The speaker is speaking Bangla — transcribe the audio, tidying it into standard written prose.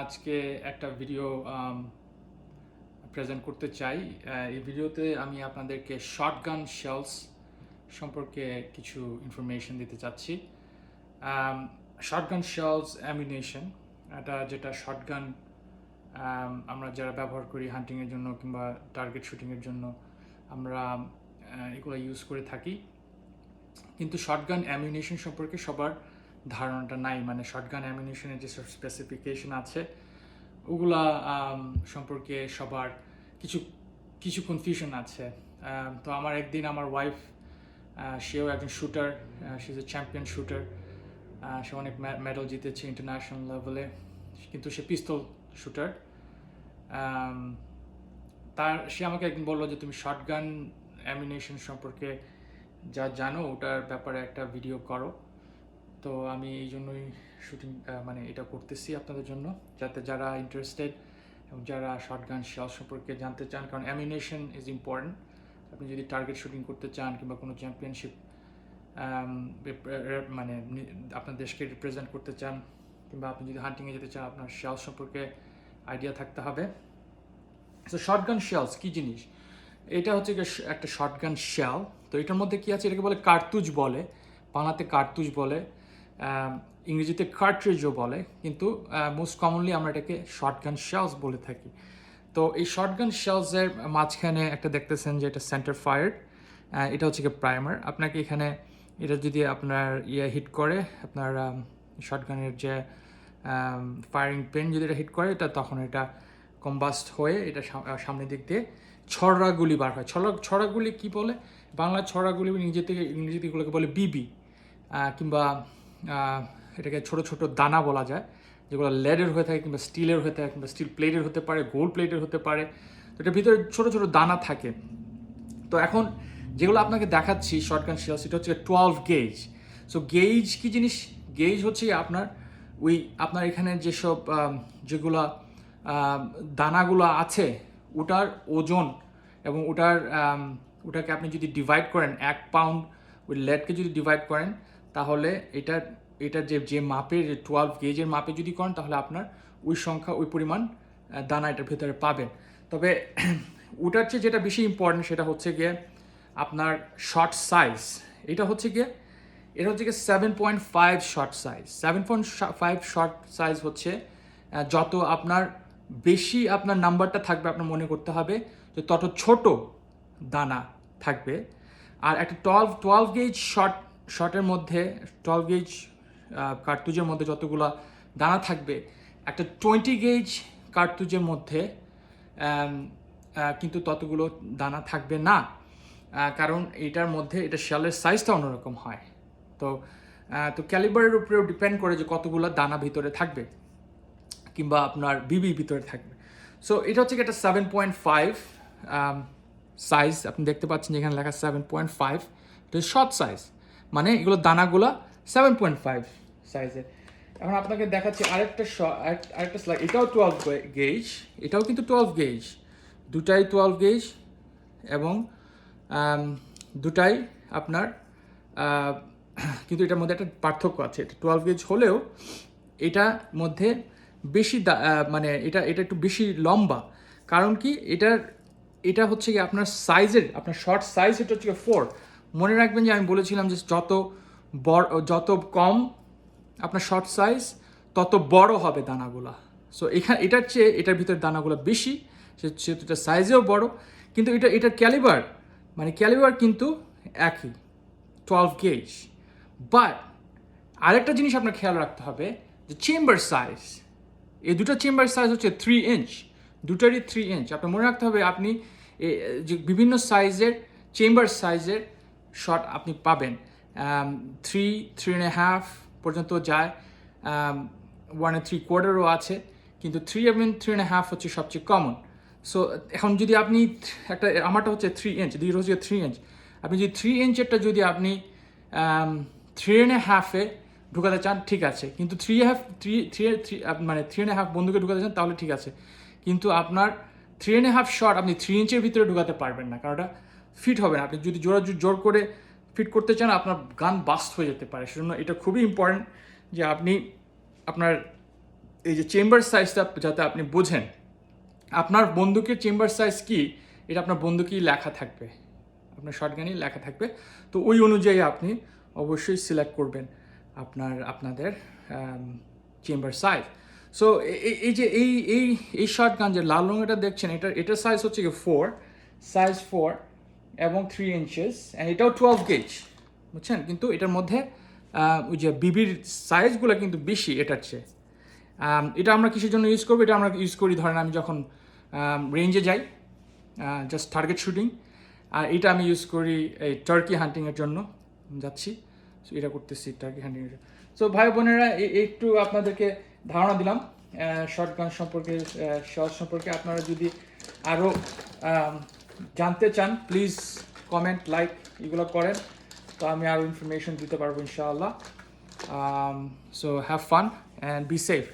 আজকে একটা ভিডিও প্রেজেন্ট করতে চাই। এই ভিডিওতে আমি আপনাদেরকে শটগান শেলস সম্পর্কে কিছু ইনফরমেশন দিতে চাচ্ছি। শটগান শেলস অ্যামিউনেশন, এটা যেটা শটগান আমরা যারা ব্যবহার করি হান্টিংয়ের জন্য কিংবা টার্গেট শুটিংয়ের জন্য আমরা এগুলো ইউজ করে থাকি, কিন্তু শটগান অ্যামিউনেশন সম্পর্কে সবার ধারণাটা নাই। মানে শটগান অ্যামিউনেশনের যেসব স্পেসিফিকেশন আছে ওগুলা সম্পর্কে সবার কিছু কিছু কনফিউশন আছে। তো আমার একদিন আমার ওয়াইফ, সেও একজন শুটার, সে ইজ এ চ্যাম্পিয়ন শুটার, সে অনেক মেডেল জিতেছে ইন্টারন্যাশনাল লেভেলে, কিন্তু সে পিস্তল শুটার। সে আমাকে একদিন বললো যে তুমি শটগান অ্যামিউনেশন সম্পর্কে যা জানো ওটার ব্যাপারে একটা ভিডিও করো। তো আমি এই জন্যই শুটিং মানে এটা করতেছি আপনাদের জন্য, যাতে যারা ইন্টারেস্টেড এবং যারা শটগান শেল সম্পর্কে জানতে চান, কারণ অ্যামিউনেশন ইজ ইম্পর্টেন্ট। আপনি যদি টার্গেট শুটিং করতে চান কিংবা কোনো চ্যাম্পিয়নশিপ মানে আপনার দেশকে রিপ্রেজেন্ট করতে চান, কিংবা আপনি যদি হান্টিংয়ে যেতে চান, আপনার শেল সম্পর্কে আইডিয়া থাকতে হবে। সো শটগান শেলস কী জিনিস? এটা হচ্ছে একটা শটগান শেল। তো এটার মধ্যে কী আছে? এটাকে বলে কার্তুজ বলে, বাংলাতে কার্তুজ বলে, ইংরেজিতে কার্ট্রিজও বলে, কিন্তু মোস্ট কমনলি আমরা এটাকে শটগান শেলস বলে থাকি। তো এই শটগান শেলসের মাঝখানে একটা দেখতেছেন যে এটা সেন্টার ফায়ার্ড, এটা হচ্ছে কি প্রাইমার। আপনাকে এখানে এটা যদি আপনার হিট করে, আপনার শটগানের যে ফায়ারিং পেন যদি এটা হিট করে, এটা তখন এটা কম্বাস্ট হয়ে এটা সামনের দিক দিয়ে ছড়াগুলি বার হয়। ছড়াগুলি কি বলে? বাংলা ছড়াগুলি ইংরেজিতে এগুলোকে বলে বিবি, কিংবা এটাকে ছোট ছোট দানা বলা যায়, যেগুলো লেডের হয়ে থাকে কিংবা স্টিলের হয়ে থাকে, কিংবা স্টিল প্লেটের হতে পারে, গোল্ড প্লেটের হতে পারে। তো এটার ভিতরে ছোট ছোট দানা থাকে। তো এখন যেগুলো আপনাকে দেখাচ্ছি শটগান শেল, সেটা হচ্ছে 12 গেজ। সো গেজ কি জিনিস? গেজ হচ্ছে আপনার এখানে যেসব যেগুলো দানাগুলো আছে ওটার ওজন, এবং ওটাকে আপনি যদি ডিভাইড করেন, 1 পাউন্ড ওই লেডকে যদি ডিভাইড করেন, তাহলে এটা যে মাপের, 12 গেজের মাপে যদি করেন, তাহলে আপনার ওই সংখ্যা, ওই পরিমাণ দানা এটার ভেতরে পাবেন। তবে ওটার চেয়ে যেটা বেশি ইম্পর্টেন্ট সেটা হচ্ছে গিয়ে আপনার শর্ট সাইজ। এটা হচ্ছে গিয়ে 7.5 শর্ট সাইজ। 7.5 শর্ট সাইজ হচ্ছে যত আপনার বেশি আপনার নাম্বারটা থাকবে, আপনার মনে করতে হবে যে তত ছোট দানা থাকবে। আর একটা 12 গেজ শর্টের মধ্যে, 12 গেজ কার্তুজের মধ্যে যতগুলো দানা থাকবে, একটা 20 গেজ কার্তুজের মধ্যে কিন্তু ততগুলো দানা থাকবে না, কারণ এটার মধ্যে এটা শেলের সাইজটা অন্যরকম হয়। তো ক্যালিবারের উপরেও ডিপেন্ড করে যে কতগুলো দানা ভিতরে থাকবে কিংবা আপনার বিবি ভিতরে থাকবে। সো এটা হচ্ছে একটা 7.5 সাইজ। আপনি দেখতে পাচ্ছেন যেখানে লেখা 7.5, এটা শর্ট সাইজ, মানে এগুলো দানাগুলো 7.5 সাইজের। এখন আপনাকে দেখাচ্ছি আরেকটা স্লাইড। এটাও 12 গেজ, এটাও কিন্তু 12 গেজ, দুটাই 12 গেজ, এবং দুটাই আপনার কিন্তু এটার মধ্যে একটা পার্থক্য আছে। এটা 12 গেজ হলেও এটার মধ্যে বেশি মানে এটা একটু বেশি লম্বা। কারণ কি? এটা হচ্ছে কি আপনার সাইজের, আপনার শর্ট সাইজ এটা হচ্ছে 4। মনে রাখবেন যে আমি বলেছিলাম যে যত কম আপনার শর্ট সাইজ, তত বড় হবে দানাগুলা। সো এটার চেয়ে এটার ভিতরে দানাগুলো বেশি, সেহেতু এটা সাইজেও বড়, কিন্তু এটার ক্যালিবার কিন্তু একই, 12 গেজ। বাট আরেকটা জিনিস আপনার খেয়াল রাখতে হবে যে চেম্বার সাইজ। এই দুটো চেম্বার সাইজ হচ্ছে 3 ইঞ্চ, দুটারই 3 ইঞ্চ। আপনার মনে রাখতে হবে আপনি যে বিভিন্ন সাইজের চেম্বার সাইজের শট আপনি পাবেন। 3.5 পর্যন্ত যায়, 1 3/4 আছে, কিন্তু 3 এবং 3.5 হচ্ছে সবচেয়ে কমন। সো এখন যদি আপনি আমারটা হচ্ছে 3 ইঞ্চ, দুইটা হচ্ছে 3 ইঞ্চ। আপনি যদি 3 ইঞ্চেরটা যদি আপনি 3.5-এ ঢুকাতে চান, ঠিক আছে, কিন্তু 3.5 বন্ধুকে ঢুকাতে চান, তাহলে ঠিক আছে, কিন্তু আপনার 3.5 শট আপনি 3 ইঞ্চের ভিতরে ঢুকাতে পারবেন না, কারণ ওটা ফিট হবে না। আপনি যদি জোর করে ফিট করতে চান, আপনার গান বাস্ট হয়ে যেতে পারে। সেজন্য এটা খুবই ইম্পর্টেন্ট যে আপনি আপনার এই যে চেম্বার সাইজটা যাতে আপনি বোঝেন, আপনার বন্দুকের চেম্বার সাইজ কি এটা আপনার বন্দুকেই লেখা থাকবে, আপনার শটগানই লেখা থাকবে। তো ওই অনুযায়ী আপনি অবশ্যই সিলেক্ট করবেন আপনাদের চেম্বার সাইজ। সো এই যে এই শটগান যে লাল রঙেরটা দেখছেন, এটার সাইজ হচ্ছে কি 4 সাইজ 4 এবং 3 ইঞ্চেস, অ্যান্ড এটাও 12 গেজ, বুঝছেন? কিন্তু এটার মধ্যে ওই যে বিবির সাইজগুলো কিন্তু বেশি এটার চেয়ে। এটা আমরা কিসের জন্য ইউজ করবো? এটা আমরা ইউজ করি ধরেন আমি যখন রেঞ্জে যাই, জাস্ট টার্গেট শুটিং। আর এটা আমি ইউজ করি এই টার্কি হান্টিংয়ের জন্য যাচ্ছি, সো এটা করতেছি টার্কি হান্টিংয়ের জন্য। সো ভাই বোনেরা একটু আপনাদেরকে ধারণা দিলাম শটগান সম্পর্কে, শেলস সম্পর্কে। আপনারা যদি আরও জানতে চান প্লিজ কমেন্ট, লাইক এগুলো করেন, তো আমি আরও ইনফরমেশন দিতে পারবো ইনশাআল্লাহ। So have fun and be safe.